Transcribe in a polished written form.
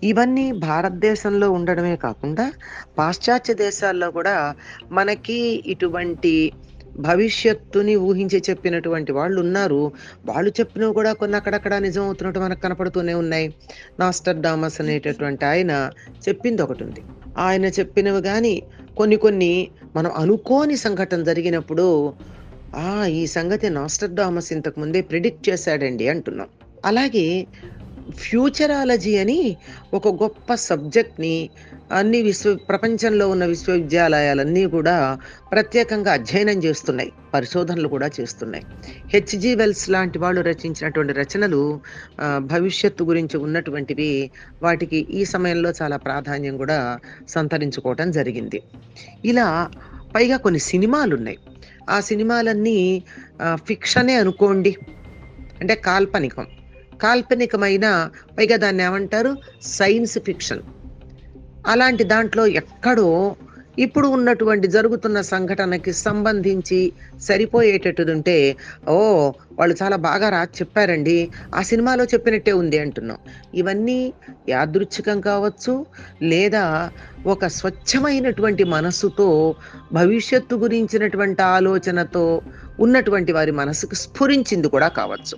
ఇవన్నీ భారతదేశంలో ఉండడమే కాకుండా, పాశ్చాత్య దేశాల్లో గూడా మనకి ఇటువంటి భవిష్యత్తుని ఊహించి చెప్పినటువంటి వాళ్ళున్నారు. వాళ్ళు చెప్పినవి గూడా కొన్ని అక్కడక్కడ నిజం అవుతున్నట్టు మనకు కనపడుతూనే ఉన్నాయి. నాస్టర్డామస్ అనేటటువంటి ఆయన చెప్పిందొకటుంది. ఆయన చెప్పినవి గాని కొన్ని కొన్ని మనం అనుకోని సంఘటన జరిగినప్పుడు, ఆ! ఈ సంగతి నాస్టర్డామస్ ఇంతకు ముందే ప్రిడిక్ట్ చేశాడండి అంటున్నాం. అలాగే ఫ్యూచరాలజీ అని ఒక గొప్ప సబ్జెక్ట్‌ని అన్ని ప్రపంచంలో ఉన్న విశ్వవిద్యాలయాలన్నీ గూడా ప్రత్యేకంగా అధ్యయనం జేస్తున్నాయి. పరిశోధనలు కూడా చేస్తున్నాయి. హెచ్‌జి వెల్స్ లాంటి వాళ్ళు రచించినటువంటి రచనలు భవిష్యత్తు గురించి ఉన్నటువంటివి. వాటికి ఈ సమయంలో చాలా ప్రాధాన్యం గూడా సంతరించుకోవటం జరిగింది. ఇలా పైగా కొన్ని సినిమాలున్నాయి. ఆ సినిమాలన్నీ ఫిక్షనే అనుకోండి. అంటే కాల్పనికం. కాల్పనికమైన పైగా దాన్నేమంటారు? Science fiction. అలాంటి దాంట్లో ఎక్కడో ఇప్పుడు ఉన్నటువంటి జరుగుతున్న సంఘటనకి సంబంధించి సరిపోయేటట్టుదుంటే, ఓహ్! వాళ్ళు చాలా బాగా రాసి చెప్పారండి. ఆ సినిమాలో చెప్పినట్టే ఉంది అంటున్నాం. ఇవన్నీ యాదృచ్ఛికం కావచ్చు, లేదా ఒక స్వచ్ఛమైనటువంటి మనస్సుతో భవిష్యత్తు గురించినటువంటి ఆలోచనతో ఉన్నటువంటి వారి మనసుకు స్ఫురించింది కూడా కావచ్చు.